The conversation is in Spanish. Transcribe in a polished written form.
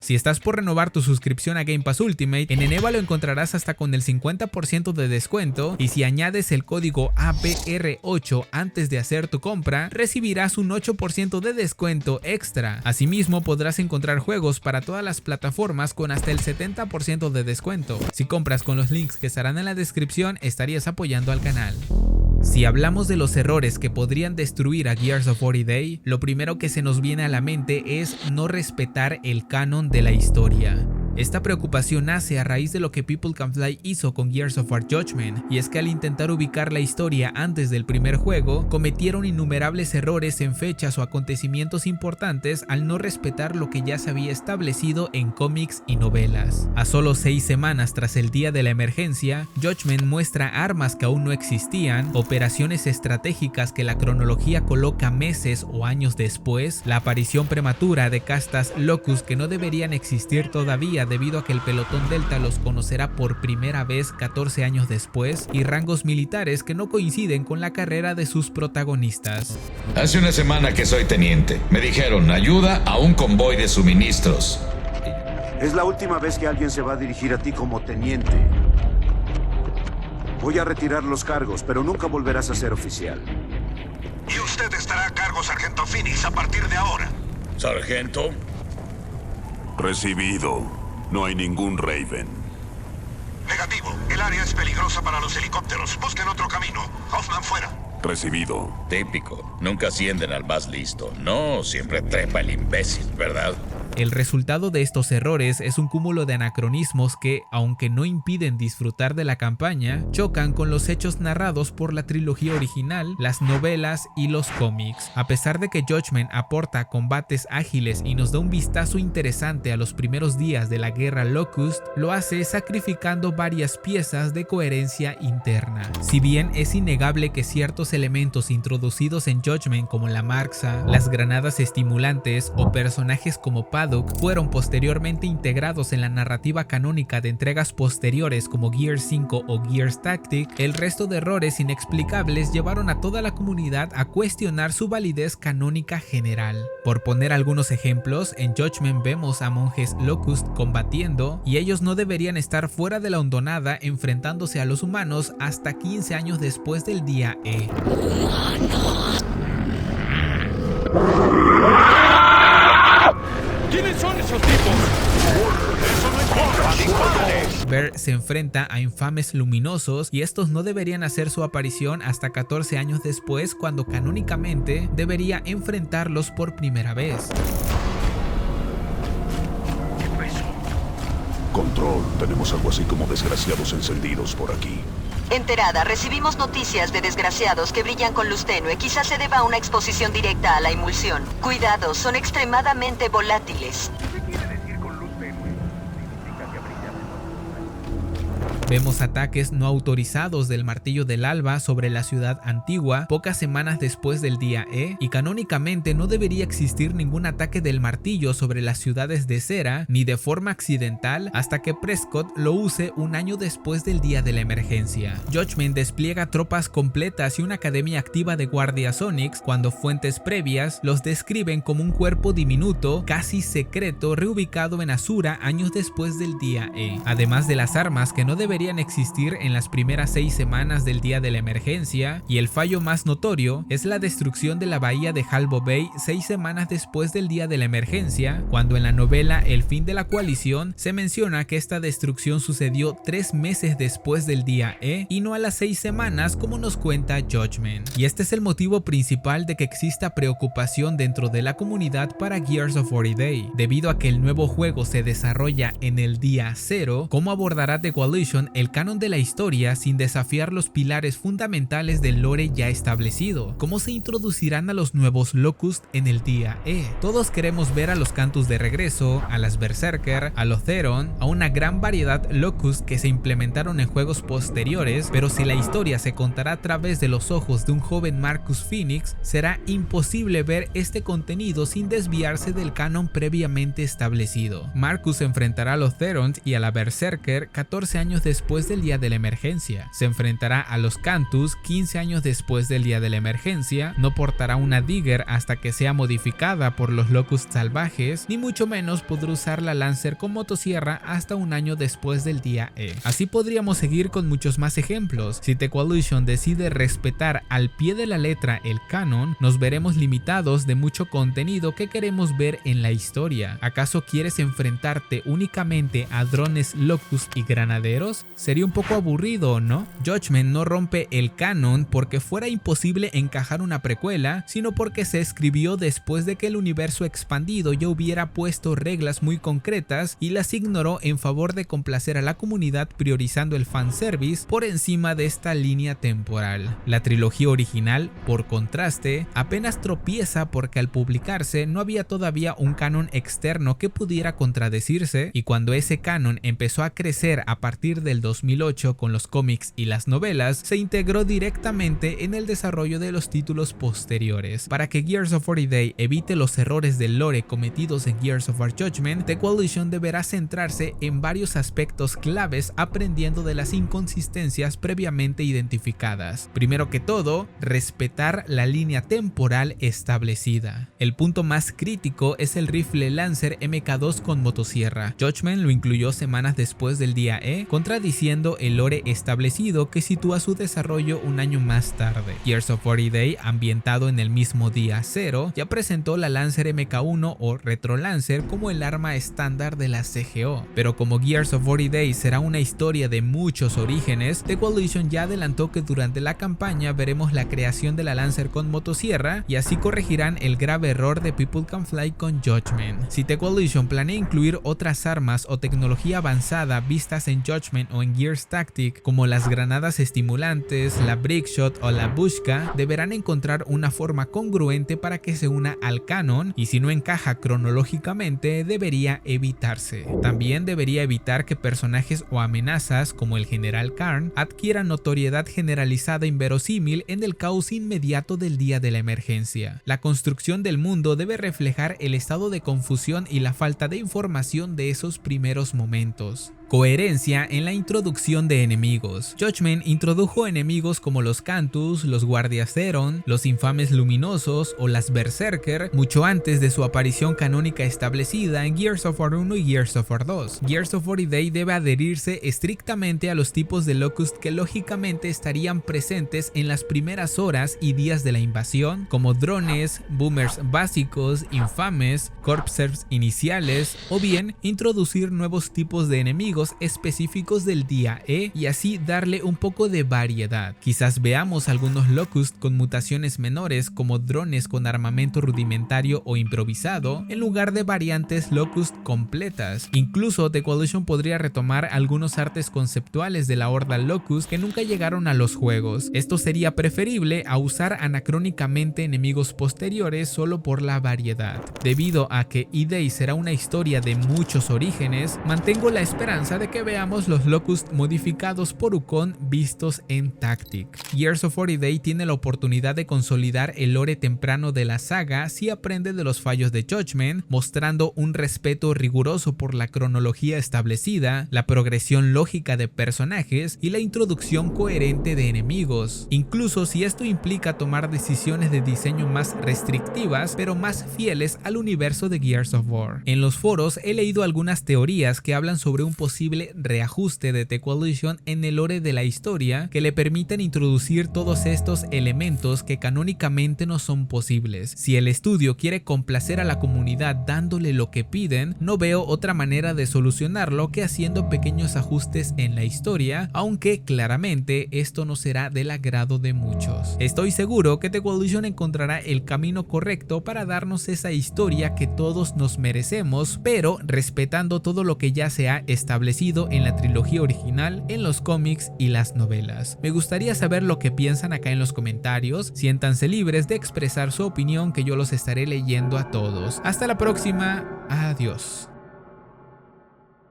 Si estás por renovar tu suscripción a Game Pass Ultimate, en Eneba lo encontrarás hasta con el 50% de descuento, y si añades el código ABR8 antes de hacer tu compra, recibirás un 8% de descuento extra. Asimismo, podrás encontrar juegos para todas las plataformas con hasta el 70% de descuento. Si compras con los links que estarán en la descripción, estarías apoyando al canal. Si hablamos de los errores que podrían destruir a Gears of War Day, lo primero que se nos viene a la mente es no respetar el canon de la historia. Esta preocupación nace a raíz de lo que People Can Fly hizo con Gears of War Judgment, y es que al intentar ubicar la historia antes del primer juego, cometieron innumerables errores en fechas o acontecimientos importantes al no respetar lo que ya se había establecido en cómics y novelas. A solo 6 semanas tras el día de la emergencia, Judgment muestra armas que aún no existían, operaciones estratégicas que la cronología coloca meses o años después, la aparición prematura de castas Locust que no deberían existir todavía debido a que el pelotón Delta los conocerá por primera vez 14 años después, y rangos militares que no coinciden con la carrera de sus protagonistas. Hace una semana que soy teniente. Me dijeron ayuda a un convoy de suministros. Es la última vez que alguien se va a dirigir a ti como teniente. Voy a retirar los cargos, pero nunca volverás a ser oficial. Y usted estará a cargo, Sargento Phoenix, a partir de ahora. ¿Sargento? Recibido. No hay ningún Raven. Negativo. El área es peligrosa para los helicópteros. Busquen otro camino. Hoffman fuera. Recibido. Típico. Nunca ascienden al más listo. No, siempre trepa el imbécil, ¿verdad? El resultado de estos errores es un cúmulo de anacronismos que, aunque no impiden disfrutar de la campaña, chocan con los hechos narrados por la trilogía original, las novelas y los cómics. A pesar de que Judgment aporta combates ágiles y nos da un vistazo interesante a los primeros días de la guerra Locust, lo hace sacrificando varias piezas de coherencia interna. Si bien es innegable que ciertos elementos introducidos en Judgment como la Marxa, las granadas estimulantes o personajes como Paddock fueron posteriormente integrados en la narrativa canónica de entregas posteriores como Gears 5 o Gears Tactic, el resto de errores inexplicables llevaron a toda la comunidad a cuestionar su validez canónica general. Por poner algunos ejemplos, en Judgment vemos a monjes Locust combatiendo, y ellos no deberían estar fuera de la hondonada enfrentándose a los humanos hasta 15 años después del día E. ¿Quiénes son esos tipos? ¡Eso no importa! ¡Dispárale! Bear se enfrenta a infames luminosos, y estos no deberían hacer su aparición hasta 14 años después, cuando canónicamente debería enfrentarlos por primera vez. Control, tenemos algo así como desgraciados encendidos por aquí. Enterada, recibimos noticias de desgraciados que brillan con luz tenue. Quizás se deba a una exposición directa a la emulsión. Cuidado, son extremadamente volátiles. ¿Qué quiere decir con luz tenue? Significa que brillan. Vemos ataques no autorizados del Martillo del Alba sobre la ciudad antigua pocas semanas después del día E, y canónicamente no debería existir ningún ataque del martillo sobre las ciudades de Cera, ni de forma accidental, hasta que Prescott lo use un año después del día de la emergencia. Judgment despliega tropas completas y una academia activa de guardias Sonics, cuando fuentes previas los describen como un cuerpo diminuto, casi secreto, reubicado en Azura años después del día E. Además de las armas que no deberían existir en las primeras 6 semanas del día de la emergencia, y el fallo más notorio es la destrucción de la bahía de Halbo Bay 6 semanas después del día de la emergencia, cuando en la novela El fin de la coalición se menciona que esta destrucción sucedió 3 meses después del día E y no a las 6 semanas como nos cuenta Judgment. Y este es el motivo principal de que exista preocupación dentro de la comunidad para Gears of War Day, debido a que el nuevo juego se desarrolla en el día 0. ¿Cómo abordará The Coalition el canon de la historia sin desafiar los pilares fundamentales del lore ya establecido? ¿Cómo se introducirán a los nuevos Locust en el día E? Todos queremos ver a los Cantus de regreso, a las Berserker, a los Theron, a una gran variedad Locust que se implementaron en juegos posteriores, pero si la historia se contará a través de los ojos de un joven Marcus Phoenix, será imposible ver este contenido sin desviarse del canon previamente establecido. Marcus enfrentará a los Therons y a la Berserker 14 años después después del día de la emergencia. Se enfrentará a los Cantus 15 años después del día de la emergencia. No portará una Digger hasta que sea modificada por los Locust salvajes, ni mucho menos podrá usar la Lancer con motosierra hasta un año después del día E. Así podríamos seguir con muchos más ejemplos. Si The Coalition decide respetar al pie de la letra el canon, nos veremos limitados de mucho contenido que queremos ver en la historia. ¿Acaso quieres enfrentarte únicamente a drones Locust y granaderos? Sería un poco aburrido, ¿no? Judgment no rompe el canon porque fuera imposible encajar una precuela, sino porque se escribió después de que el universo expandido ya hubiera puesto reglas muy concretas y las ignoró en favor de complacer a la comunidad, priorizando el fanservice por encima de esta línea temporal. La trilogía original, por contraste, apenas tropieza porque al publicarse no había todavía un canon externo que pudiera contradecirse, y cuando ese canon empezó a crecer a partir del 2008 con los cómics y las novelas, se integró directamente en el desarrollo de los títulos posteriores. Para que Gears of War Day evite los errores del lore cometidos en Gears of War Judgment, The Coalition deberá centrarse en varios aspectos claves, aprendiendo de las inconsistencias previamente identificadas. Primero que todo, respetar la línea temporal establecida. El punto más crítico es el rifle Lancer MK2 con motosierra. Judgment lo incluyó semanas después del día E, contradiciendo el lore establecido que sitúa su desarrollo un año más tarde. Gears of War Day, ambientado en el mismo día 0, ya presentó la Lancer MK1 o Retro Lancer como el arma estándar de la CGO, pero como Gears of War Day será una historia de muchos orígenes, The Coalition ya adelantó que durante la campaña veremos la creación de la Lancer con motosierra, y así corregirán el grave error de People Can Fly con Judgment. Si The Coalition planea incluir otras armas o tecnología avanzada vistas en Judgment o en Gears Tactic, como las granadas estimulantes, la Brickshot o la Bushka, deberán encontrar una forma congruente para que se una al canon, y si no encaja cronológicamente debería evitarse. También debería evitar que personajes o amenazas como el General Karn adquieran notoriedad generalizada inverosímil en el caos inmediato del día de la emergencia. La construcción del mundo debe reflejar el estado de confusión y la falta de información de esos primeros momentos. Coherencia en la introducción de enemigos. Judgment introdujo enemigos como los Cantus, los Guardias Theron, los Infames Luminosos o las Berserker mucho antes de su aparición canónica establecida en Gears of War 1 y Gears of War 2. Gears of War Day debe adherirse estrictamente a los tipos de Locust que lógicamente estarían presentes en las primeras horas y días de la invasión, como drones, boomers básicos, infames, corpsers iniciales, o bien introducir nuevos tipos de enemigos específicos del día E y así darle un poco de variedad. Quizás veamos algunos Locust con mutaciones menores como drones con armamento rudimentario o improvisado en lugar de variantes Locust completas. Incluso The Coalition podría retomar algunos artes conceptuales de la horda Locust que nunca llegaron a los juegos. Esto sería preferible a usar anacrónicamente enemigos posteriores solo por la variedad. Debido a que E-Day será una historia de muchos orígenes, mantengo la esperanza de que veamos los Locust modificados por Ukon vistos en Tactic. Gears of War Day tiene la oportunidad de consolidar el lore temprano de la saga si aprende de los fallos de Judgment, mostrando un respeto riguroso por la cronología establecida, la progresión lógica de personajes y la introducción coherente de enemigos, incluso si esto implica tomar decisiones de diseño más restrictivas pero más fieles al universo de Gears of War. En los foros he leído algunas teorías que hablan sobre un posible reajuste de The Coalition en el lore de la historia que le permitan introducir todos estos elementos que canónicamente no son posibles. Si el estudio quiere complacer a la comunidad dándole lo que piden, no veo otra manera de solucionarlo que haciendo pequeños ajustes en la historia, aunque claramente esto no será del agrado de muchos. Estoy seguro que The Coalition encontrará el camino correcto para darnos esa historia que todos nos merecemos, pero respetando todo lo que ya se ha establecido en la trilogía original, en los cómics y las novelas. Me gustaría saber lo que piensan acá en los comentarios. Siéntanse libres de expresar su opinión, que yo los estaré leyendo a todos. Hasta la próxima. Adiós.